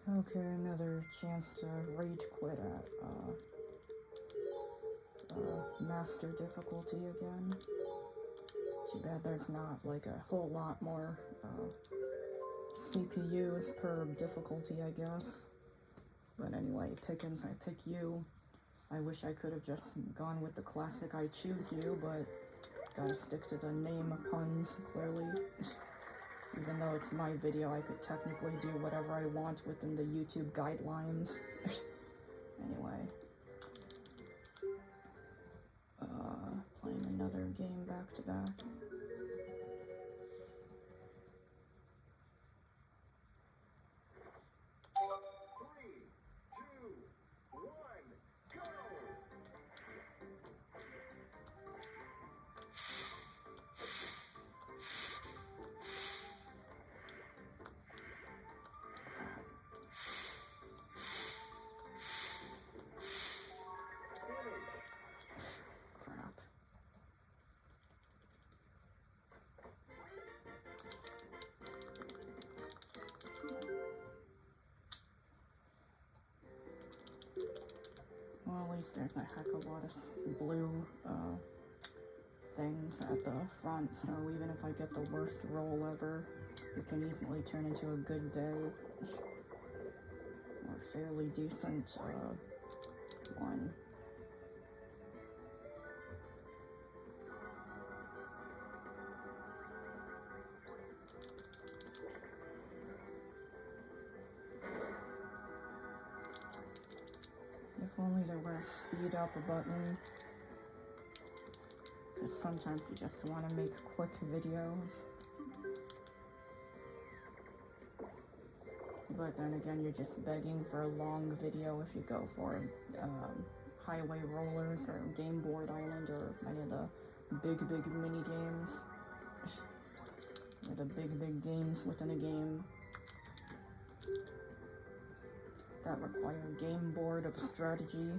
Okay, another chance to rage quit at master difficulty again. Too bad there's not like a whole lot more CPUs per difficulty, I guess. But anyway, Pickins, I pick you. I wish I could have just gone with the classic I choose you, but gotta stick to the name puns, clearly. Even though it's my video, I could technically do whatever I want within the YouTube guidelines. Anyway. Playing another game back to back. Well, at least there's a heck of a lot of blue things at the front, so even if I get the worst roll ever, it can easily turn into a good day. Or a fairly decent one. If only there were a speed up button, because sometimes you just want to make quick videos. But then again, you're just begging for a long video if you go for Highway Rollers or Game Board Island or any of the big mini games. Or the big games within a game that require a game board of strategy.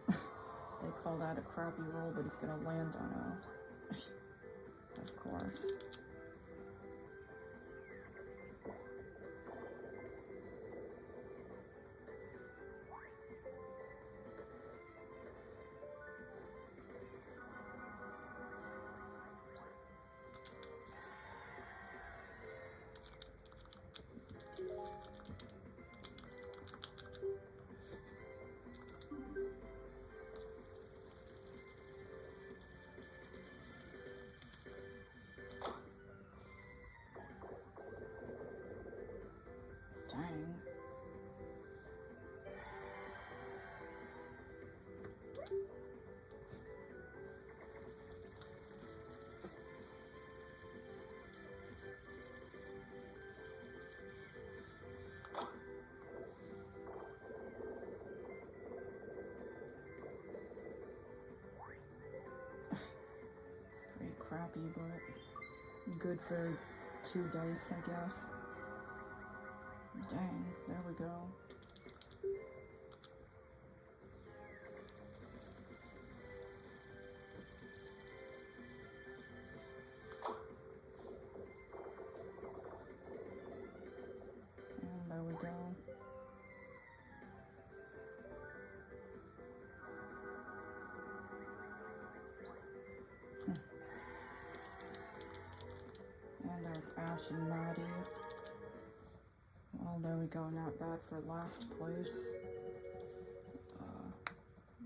They call that a crappy roll, but it's gonna land on a... of course. Dang. Pretty crappy, but good for 2 dice, I guess. Dang, there we go. And there we go. And there's Ash and Maddie. Well, there we go, not bad for last place.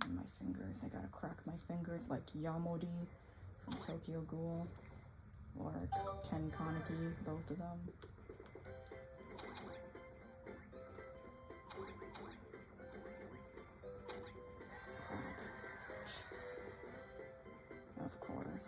And my fingers, I gotta crack my fingers like Yamodi from Tokyo Ghoul, or Ken Kaneki, both of them. Crap. Of course.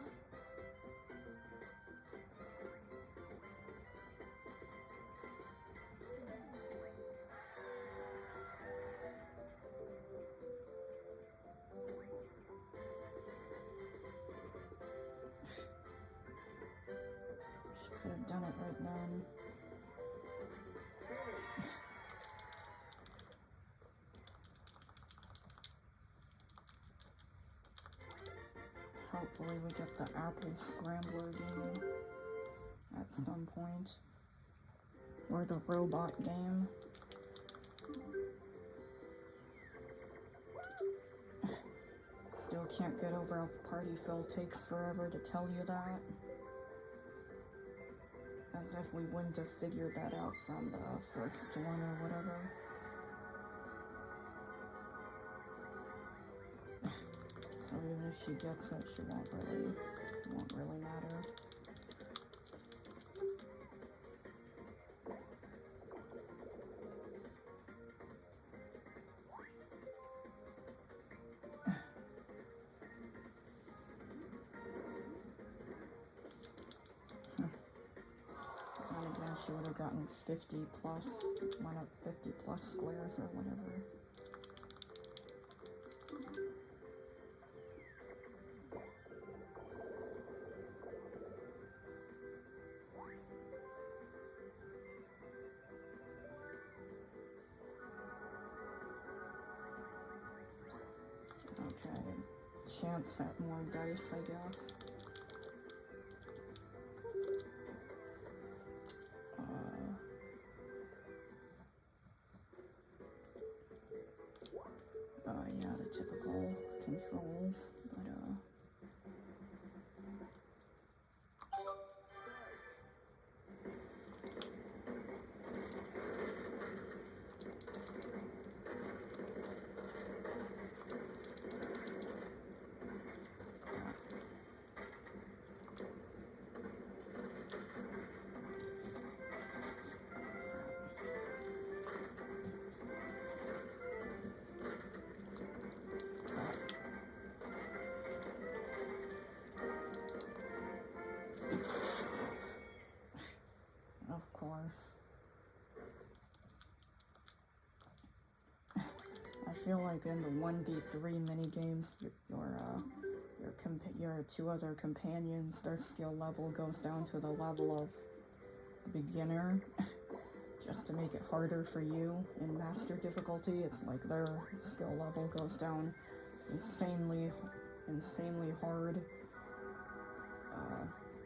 Could have done it right then. hopefully we get the Apple Scrambler game at some point. Or the robot game. Still can't get over how Party Phil takes forever to tell you that. As if we wouldn't have figured that out from the first one or whatever. So even if she gets it, she won't really matter. She would have gotten 50 plus, 50 plus squares or whatever. Okay, chance at more dice, I guess. Yeah, the typical controls, but of course. I feel like in the 1v3 minigames, your two other companions, their skill level goes down to the level of beginner, just to make it harder for you. In master difficulty, it's like their skill level goes down insanely hard,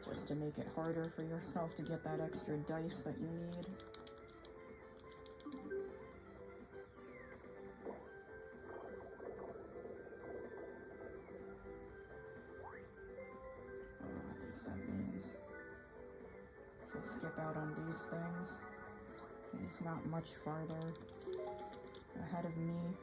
just to make it harder for yourself to get that extra dice that you need. At least that means he'll skip out on these things. He's not much farther ahead of me.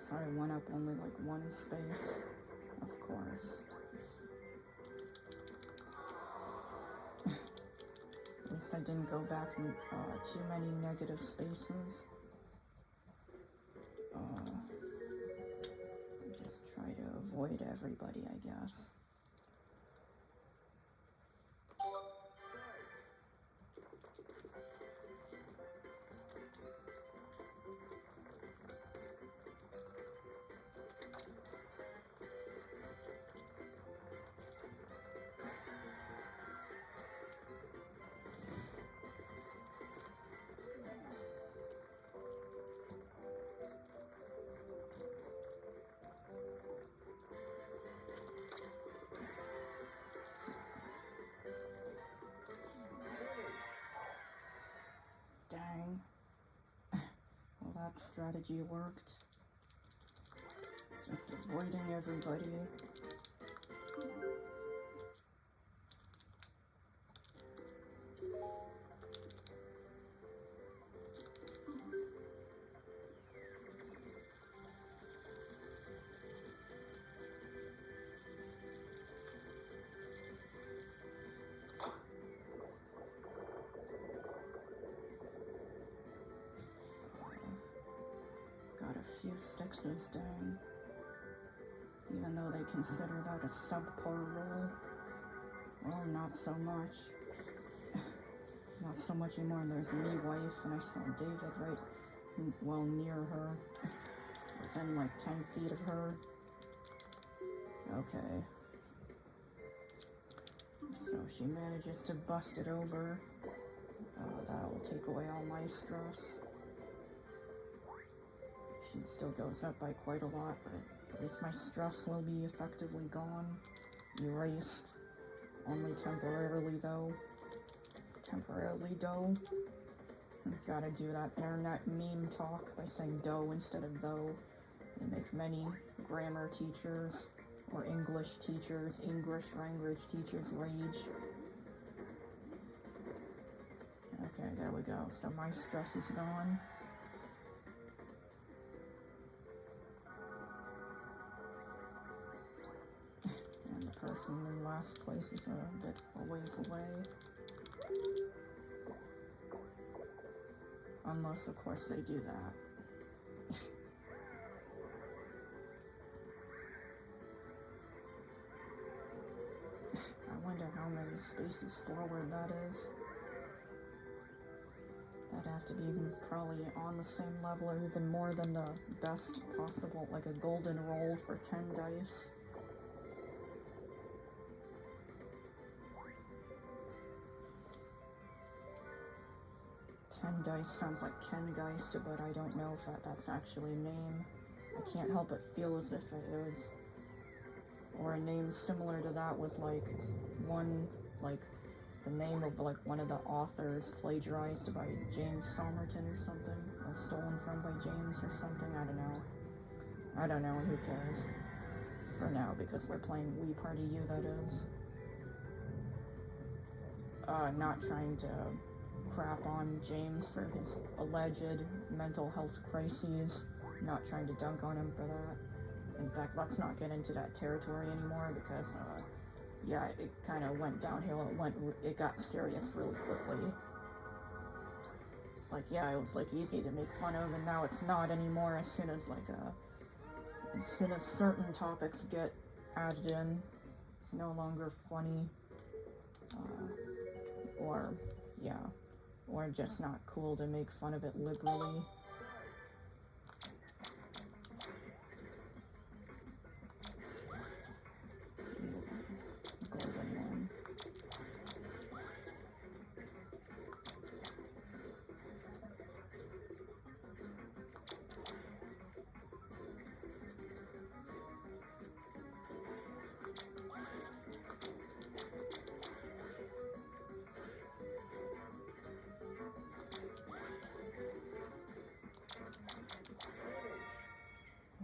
Sorry, went up only like one space, of course. At least I didn't go back too many negative spaces. Just try to avoid everybody, I guess. Dang. Well, that strategy worked. Just avoiding everybody. Got a few sixes down, even though they consider that a subpar roll. Well, not so much. Not so much anymore. There's me wife, and I saw David right, well, near her. within like 10 feet of her. Okay. So she manages to bust it over. That'll take away all my stress. She still goes up by quite a lot, but at least my stress will be effectively gone. Erased. Only temporarily though. Gotta do that internet meme talk by saying dough instead of though. They make many grammar teachers or English teachers, English language teachers rage. Okay, there we go. So my stress is gone. And the person in last place is a bit a ways away. Unless, of course, they do that. I wonder how many spaces forward that is. That'd have to be probably on the same level or even more than the best possible, like a golden roll for 10 dice. Dice sounds like Ken Geist, but I don't know if that's actually a name. I can't help but feel as if it was, or a name similar to that was like one, like the name of like one of the authors plagiarized by James Somerton or something, or stolen from by James or something. I don't know. Who cares? For now, because we're playing We Party You, that is. Not trying to crap on James for his alleged mental health crises. Not trying to dunk on him for that. In fact, let's not get into that territory anymore because, yeah, it kind of went downhill. It got serious really quickly. Like, yeah, it was like easy to make fun of, and now it's not anymore. As soon as certain topics get added in, it's no longer funny, or just not cool to make fun of it liberally. Golden one.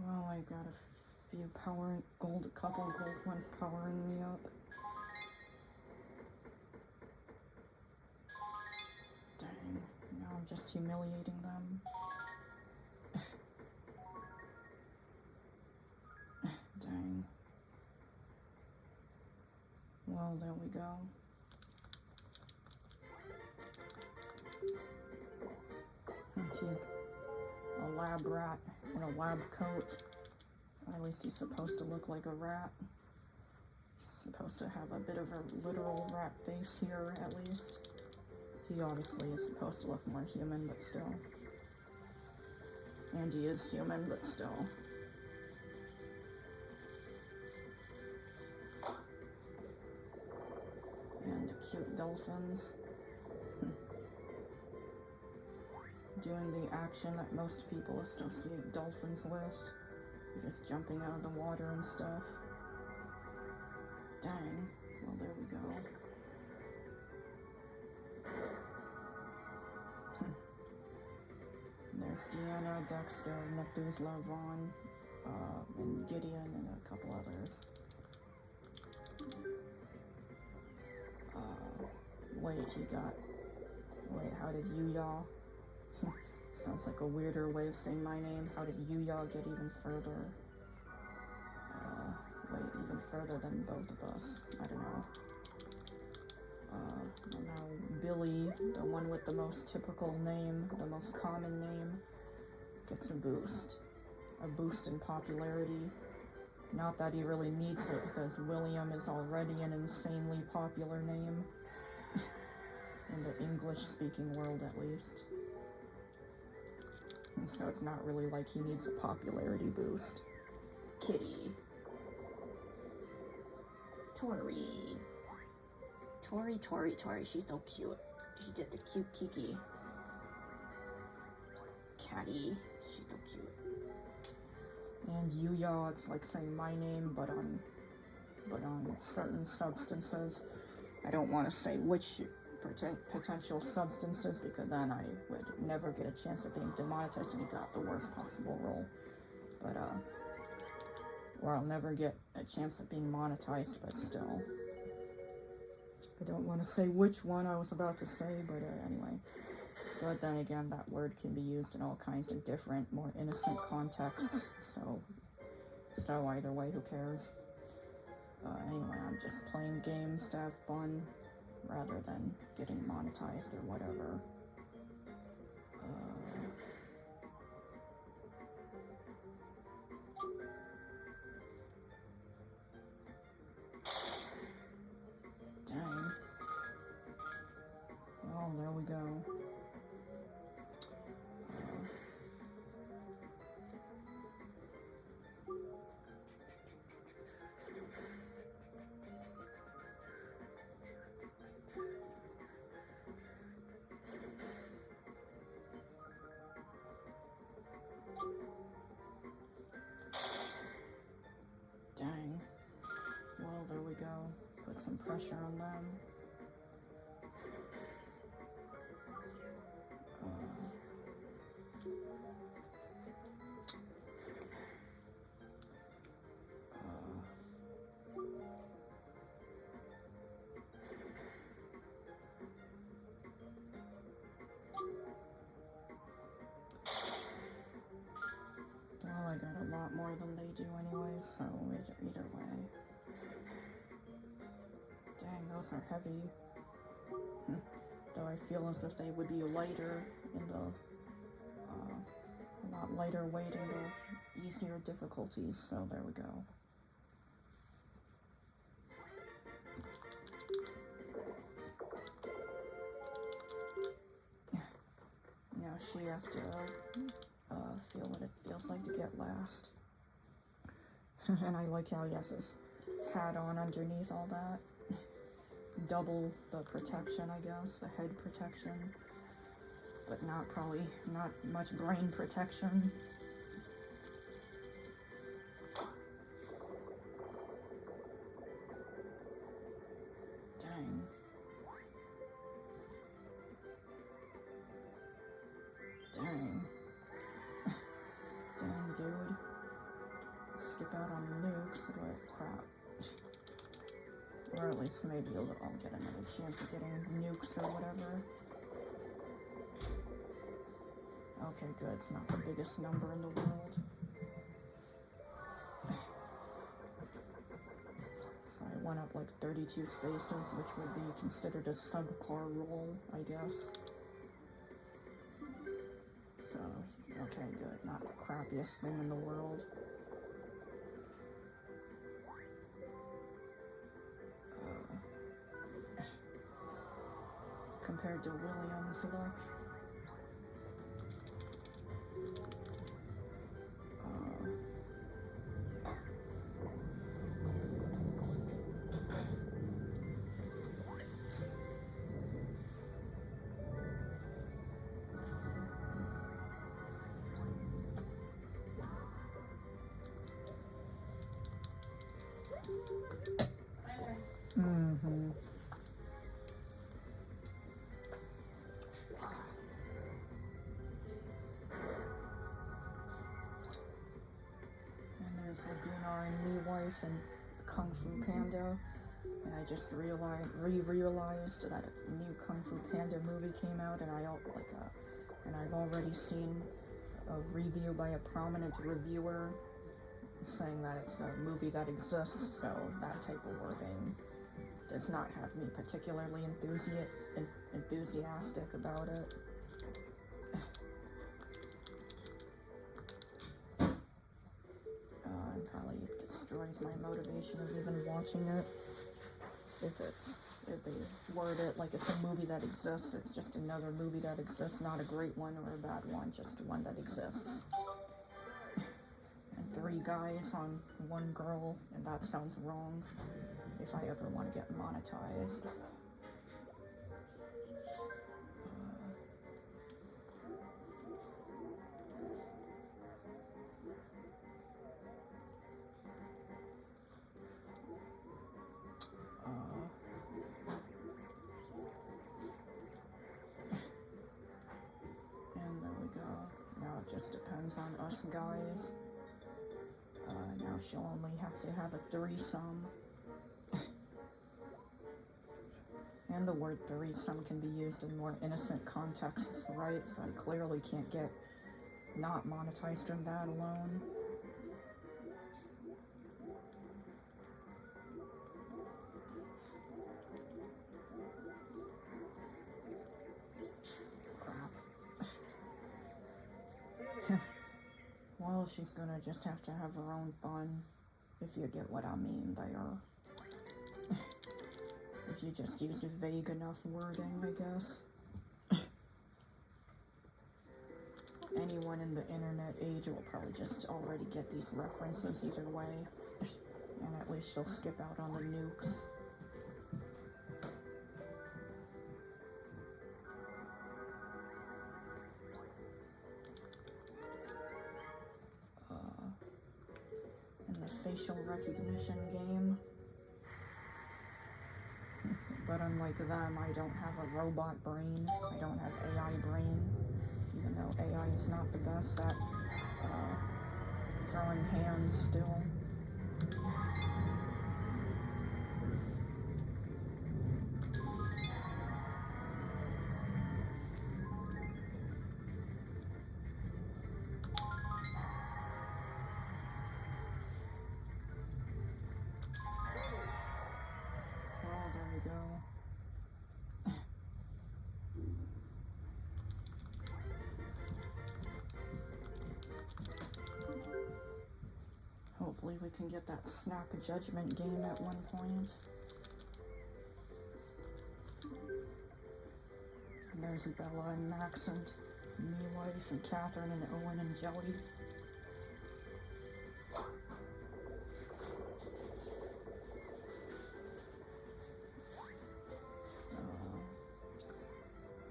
Well, I got a few couple gold ones powering me up. Dang, now I'm just humiliating them. Dang. Well, there we go. She's a lab rat in a lab coat. Or at least he's supposed to look like a rat. He's supposed to have a bit of a literal rat face here, at least. He obviously is supposed to look more human, but still. And he is human, but still. And cute dolphins. Doing the action that most people associate dolphins with. Just jumping out of the water and stuff. Dang. Well, there we go. There's Deanna, Dexter, Methuselah, Vaughn, and Gideon, and a couple others. Wait, how did Yuya? Sounds like a weirder way of saying my name. How did Yuya get even further? Even further than both of us. I don't know. And now Billy, the one with the most typical name, the most common name, gets a boost. A boost in popularity. Not that he really needs it, because William is already an insanely popular name. In the English-speaking world, at least. So it's not really like he needs a popularity boost. Kitty. Tori. Tori, she's so cute. She did the cute Kiki. Catty, she's so cute. And Yuya, it's like saying my name, but on certain substances. I don't want to say which potential substances, because then I would never get a chance of being demonetized and he got the worst possible role. But, or I'll never get a chance of being monetized, but still. I don't want to say which one I was about to say, but anyway. But then again, that word can be used in all kinds of different, more innocent contexts, so either way, who cares? Anyway, I'm just playing games to have fun, rather than getting monetized or whatever. Dang. Oh, there we go. Dang. Well, there we go. Put some pressure on them. Well, I got a lot more than they do anyway, so either way. Dang, those are heavy. Though I feel as if they would be lighter in the, a lot lighter weight in the easier difficulties, so there we go. Now she has to feel what it feels like to get last. And I like how he has his hat on underneath all that. Double the protection, I guess, the head protection, but not much brain protection. Dang. Dang. Dang, dude. Skip out on the nukes, but crap. Or at least maybe I'll get another chance of getting nukes or whatever. Okay, good. It's not the biggest number in the world. So I went up like 32 spaces, which would be considered a subpar roll, I guess. So, okay, good. Not the crappiest thing in the world. Compared to William's luck. Mm-hmm. And there's Laguna and Me Wife and Kung Fu Panda. And I just realized that a new Kung Fu Panda movie came out, and and I've already seen a review by a prominent reviewer saying that it's a movie that exists, so that type of wording does not have me particularly enthusiastic about it. It probably destroys my motivation of even watching it if it's if they word it like it's a movie that exists. It's just another movie that exists, not a great one or a bad one, just one that exists. And 3 guys on 1 girl, and that sounds wrong if I ever want to get monetized. And there we go. Now it just depends on us guys. Now she'll only have to have a threesome. And the word threesome can be used in more innocent contexts, right? So I clearly can't get not monetized from that alone. Well, she's gonna just have to have her own fun, if you get what I mean there. If you just used vague enough wording, I guess. Anyone in the internet age will probably just already get these references either way. And at least she'll skip out on the nukes. Facial recognition game. But unlike them, I don't have a robot brain. I don't have AI brain. Even though AI is not the best at throwing hands still. Hopefully we can get that snap judgment game at one point. And there's Bella and Max and Mewife and Catherine and Owen and Jelly.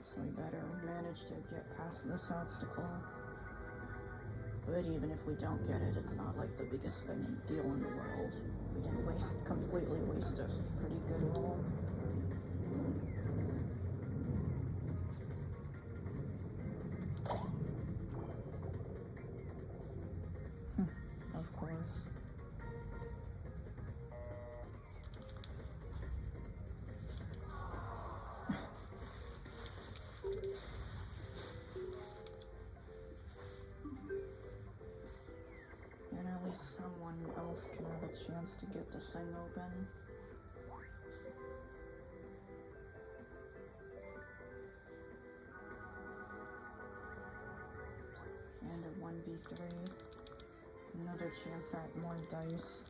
So we better manage to get past this obstacle. But even if we don't get it, it's not like the biggest deal in the world. We didn't completely waste a pretty good roll. Of course. And at least someone else can have a chance to get this thing open. And a 1v3. Another chance at more dice.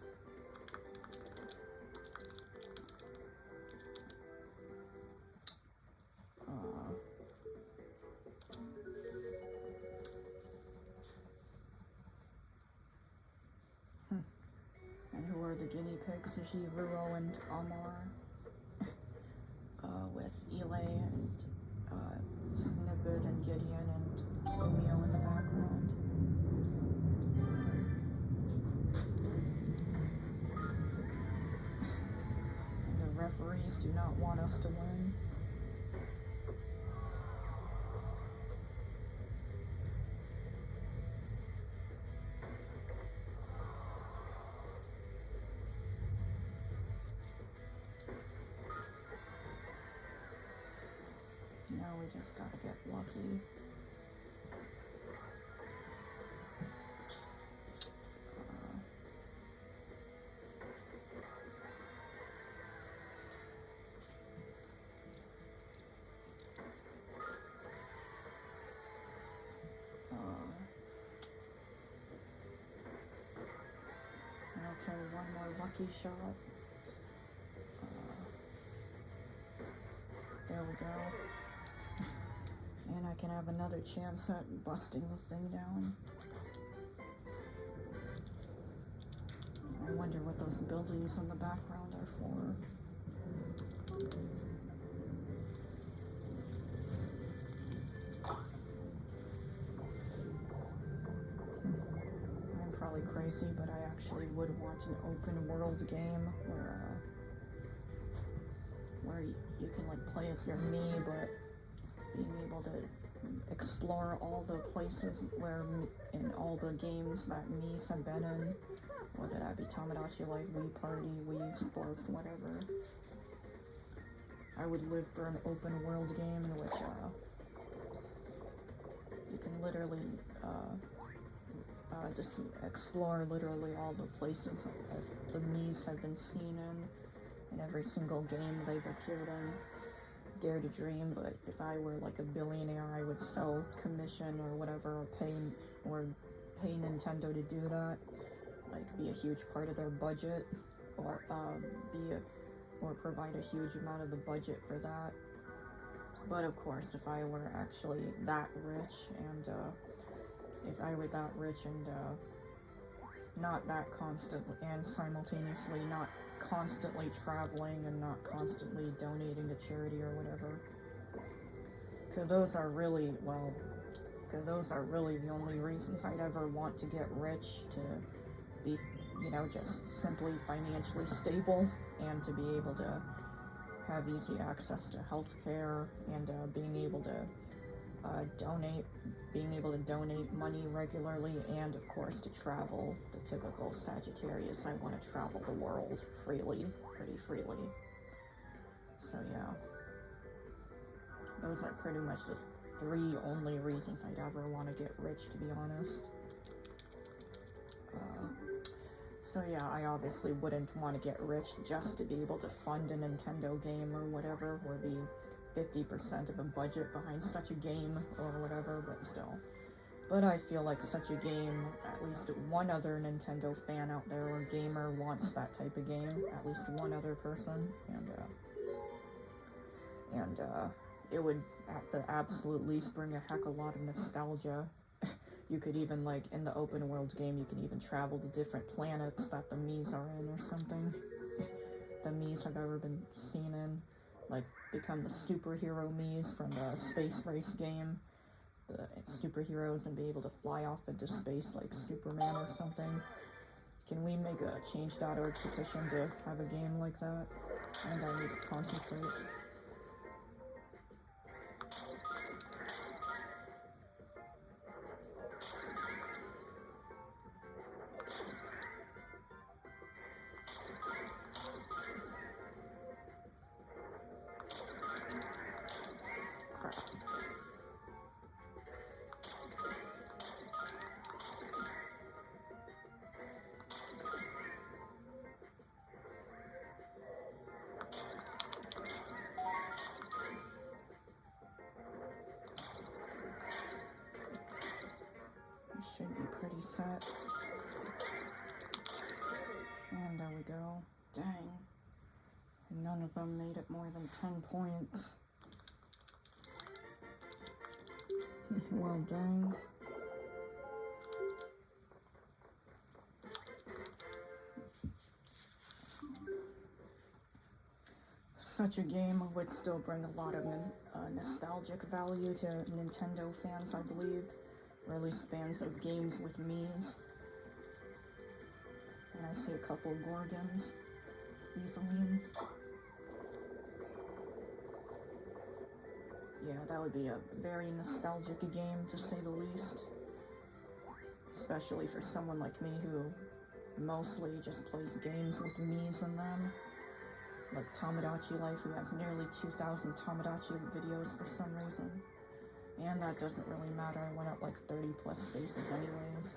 And who are the guinea pigs? Jiruo and Amar. With Ile and Snippet and Gideon and Romeo in the background. And the referees do not want us to win. Now we just gotta get lucky. Okay, one more lucky shot. There we go. And I can have another chance at busting the thing down. I wonder what those buildings in the background are for. I'm probably crazy, but I actually would want an open world game where you can like play as your me, but being able to explore all the places where in all the games that Mii's have been in, whether that be Tomodachi Life, Wii Party, Wii Sports, whatever. I would live for an open world game in which you can literally just explore literally all the places that the Mii's have been seen in every single game they've appeared in. Dare to dream, but if I were like a billionaire, I would sell, commission, or whatever, or pay Nintendo to do that. Like, be a huge part of their budget, or provide a huge amount of the budget for that. But of course, if I were actually that rich, and not that constantly, and simultaneously not constantly traveling and not constantly donating to charity or whatever. Because those are really the only reasons I'd ever want to get rich, to be, just simply financially stable, and to be able to have easy access to healthcare, and being able to donate money regularly, and of course to travel. The typical Sagittarius, I want to travel the world pretty freely. So yeah, those are pretty much the three only reasons I'd ever want to get rich, to be honest. So yeah, I obviously wouldn't want to get rich just to be able to fund a Nintendo game or whatever, or be 50% of a budget behind such a game or whatever, but still. But I feel like such a game, at least one other Nintendo fan out there or gamer wants that type of game, at least one other person, and it would at the absolute least bring a heck of a lot of nostalgia. You could even, like, in the open world game, you can even travel to different planets that the Mii's are in or something. The Mii's have ever been seen in. Like, become the superhero Mii's from the space race game. The superheroes, and be able to fly off into space like Superman or something. Can we make a change.org petition to have a game like that? And I need to concentrate. Should be pretty set. And there we go. Dang. None of them made it more than 10 points. Well, dang. Such a game would still bring a lot of nostalgic value to Nintendo fans, I believe. Or at least fans of games with Mii's. And I see a couple Gorgons easily. Yeah, that would be a very nostalgic game, to say the least. Especially for someone like me who mostly just plays games with Mii's in them. Like Tomodachi Life, who has nearly 2,000 Tomodachi videos for some reason. And that doesn't really matter, I went up like 30 plus spaces anyways.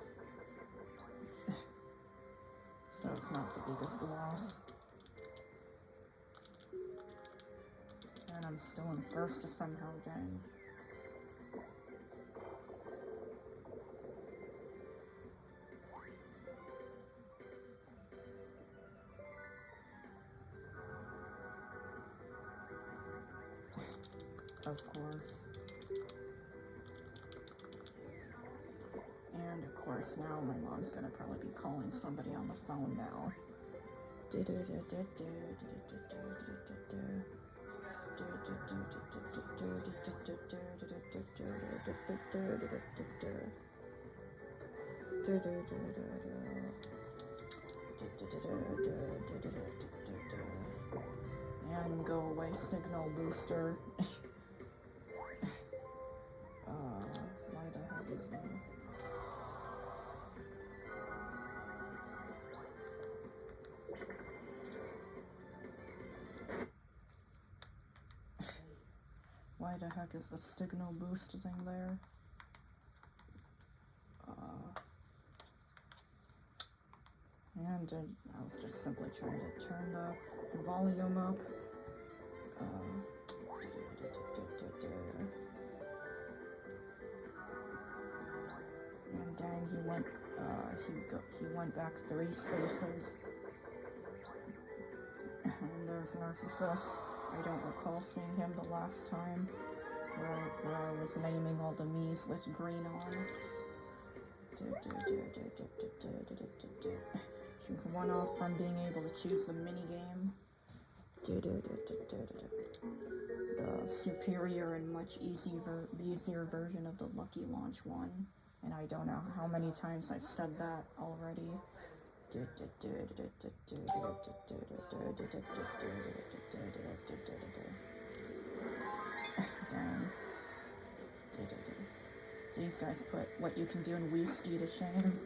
So it's not the biggest loss. And I'm still in first somehow, dang. Of course. And of course now my mom's gonna probably be calling somebody on the phone now. And go away, signal booster. Why the heck is that? Why the heck is the signal boost thing there? And I was just simply trying to turn the volume up. And dang, he went back 3 spaces. And there's Narcissus. I don't recall seeing him the last time, where I was naming all the Miis with green on. She's one off from being able to choose the minigame. The superior and much easier version of the Lucky Launch one. And I don't know how many times I've said that already. Dang. These guys put what you can do in Wii Ski to shame.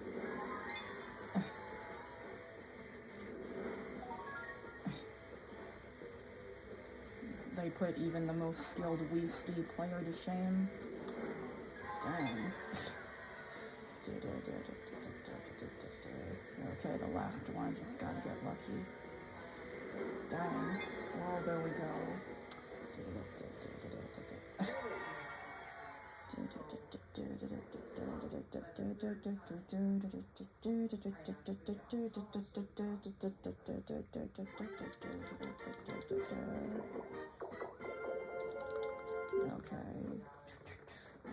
They put even the most skilled Wii Ski player to shame. Dang. Okay, the last one, just gotta get lucky. Dang. Well, there we go. Okay.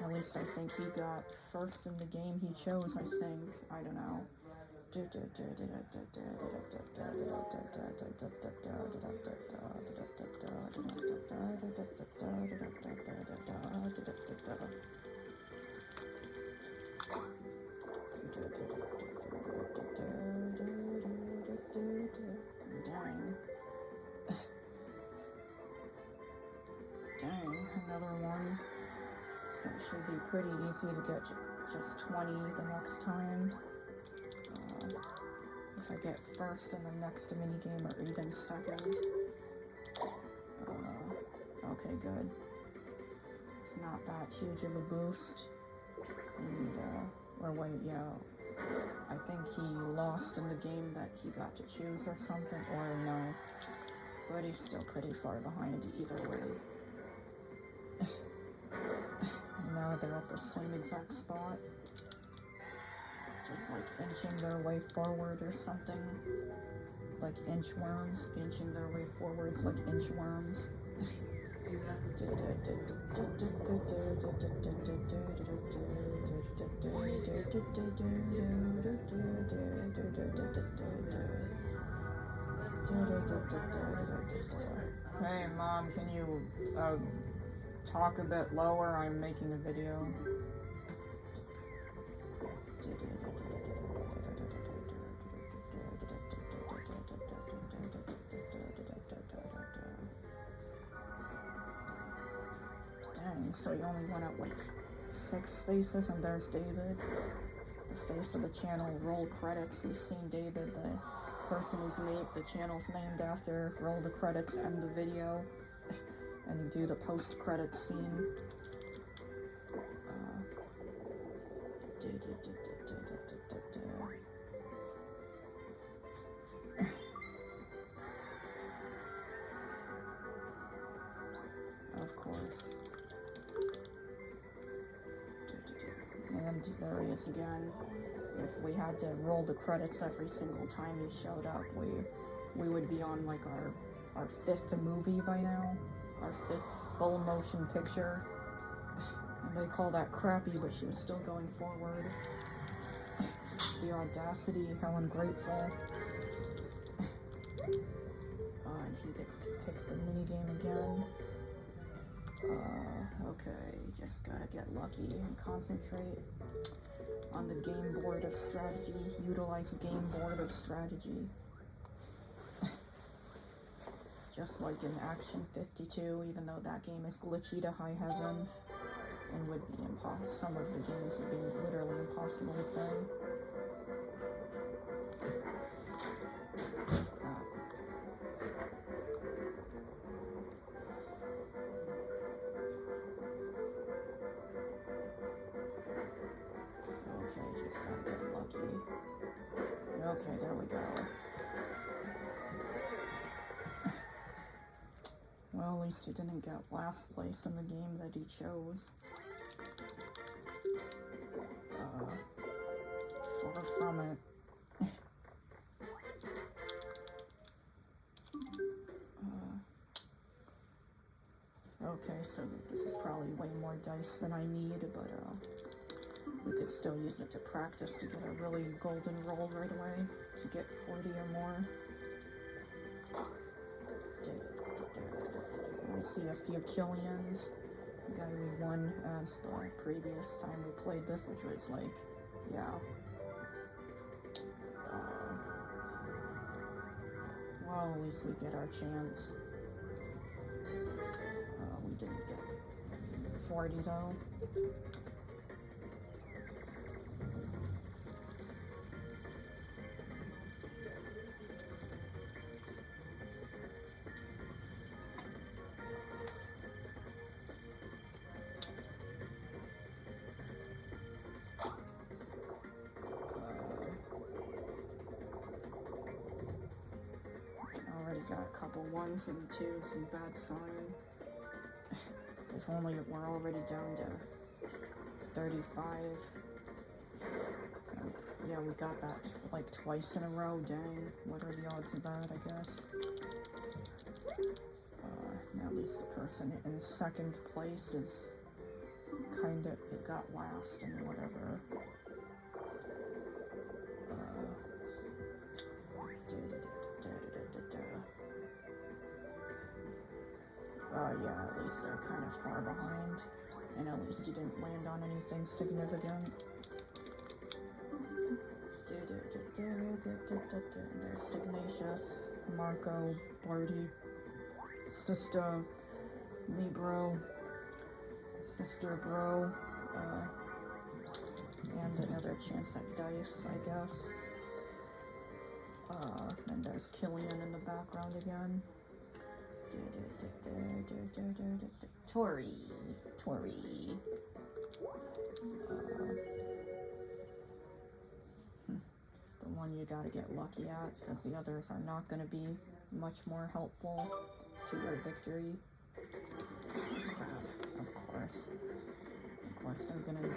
At least I think he got first in the game he chose, I think. I don't know. Dang, another one. So it should be pretty easy to get just 20 the next time. If I get first in the next minigame or even second. Okay, good. It's not that huge of a boost. And, or wait, yeah. I think he lost in the game that he got to choose or something, or no. But he's still pretty far behind either way. And now they're at the same exact spot. Just like inching their way forward or something. Like inchworms, inching their way forwards like inchworms. Hey Mom, can you talk a bit lower? I'm making a video. Dang, so you only went up like 6 spaces, and there's David, the face of the channel. Roll credits. We've seen David, the person whose name the channel's named after. Roll the credits, end the video, and do the post-credit scene. Of course. And there he is again. If we had to roll the credits every single time he showed up, we would be on like our 5th movie by now. our 5th full motion picture. And they call that crappy, but she was still going forward. The audacity, how ungrateful. And he gets to pick the minigame again. Okay, just gotta get lucky and concentrate on the game board of strategy. Utilize game board of strategy. Just like in Action 52, even though that game is glitchy to high heaven and would be impossible. Some of the games would be literally impossible to play. Okay, just gotta get lucky. Okay, there we go. Well, at least he didn't get last place in the game that he chose. Far from it. Okay, so this is probably way more dice than I need, but we could still use it to practice to get a really golden roll right away, to get 40 or more. I see a few Killians. The guy we won as the previous time we played this, which was like, yeah. Well, at least we get our chance. We didn't get 40 though. Got a couple ones and twos and bad sign. If only we're already down to 35. Yeah, we got that like twice in a row. Dang, what are the odds of that, I guess? Now at least the person in 2nd place is kinda, it got last and whatever. Yeah, at least they're kind of far behind, and at least you didn't land on anything significant. There's Ignatius, Marco, Barty, Sister, me bro, Sister bro, and another chance at dice, I guess. And there's Killian in the background again. Tori. The one you gotta get lucky at, because the others are not gonna be much more helpful to your victory. Of course they're gonna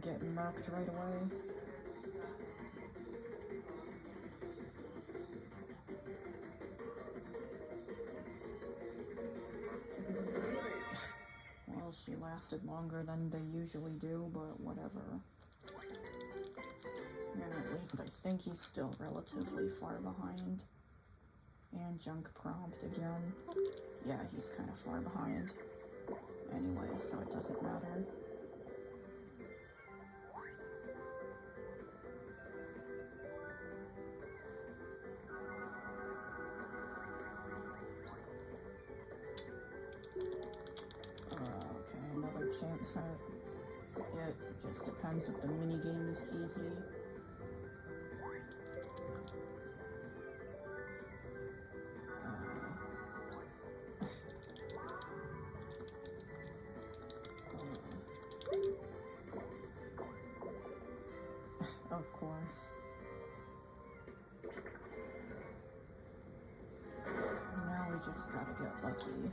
get murked right away. She lasted longer than they usually do, but whatever. And at least I think he's still relatively far behind. And junk prompt again. Yeah, he's kind of far behind. Anyway, so it doesn't matter. Chance at it just depends if the minigame is easy. Of course. Now we just gotta get lucky.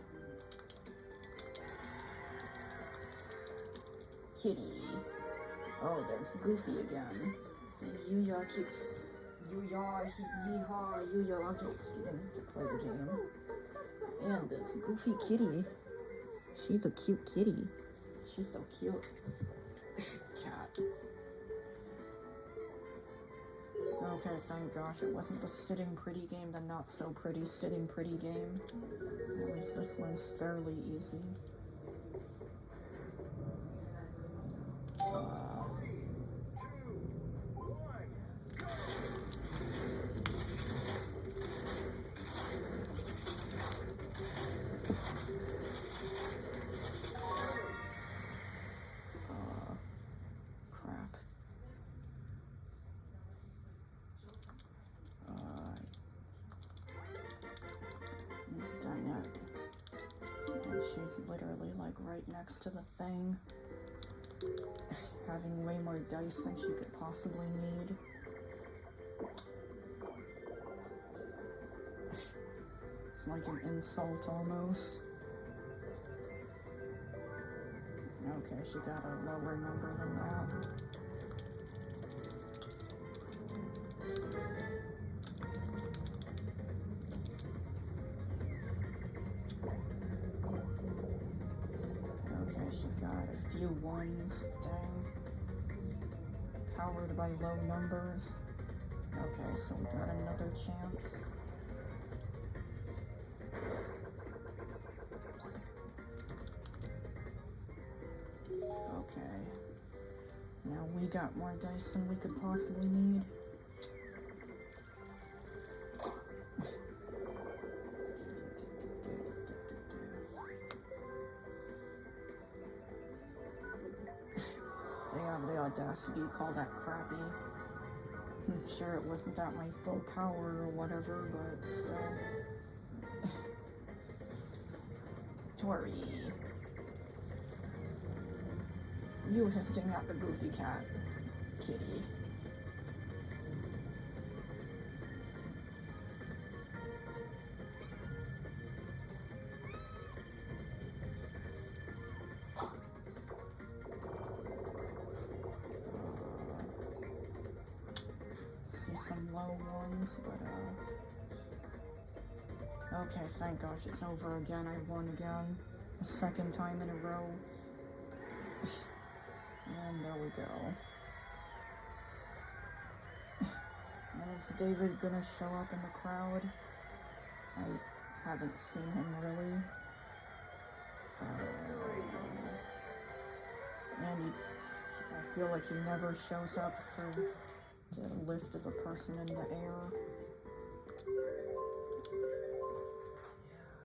Kitty. Oh, there's Goofy again. And Yuya keeps Yoo-yaw, yeehaw, yoo-yaw. I'm just kidding to play the game. And this goofy kitty. She's a cute kitty. She's so cute. Cat. Okay, thank gosh it wasn't the sitting pretty game, the not so pretty sitting pretty game. At least this one's fairly easy. Crap. Dang it. And she's literally like right next to the thing. Having way more dice than she could possibly need. It's like an insult almost. Okay, she got a lower number than that. Okay, she got a few ones. Dang. Powered by low numbers. Okay, so we got another chance. Okay. Now we got more dice than we could possibly need. They have the audacity to call that crappy. I'm sure it wasn't at my full power or whatever, but still. Tori. You hissing at the goofy cat, kitty. See some low ones, but okay, thank gosh it's over again. I won again. A second time in a row. And there we go. And is David gonna show up in the crowd? I haven't seen him really. And I feel like he never shows up to lift the person in the air.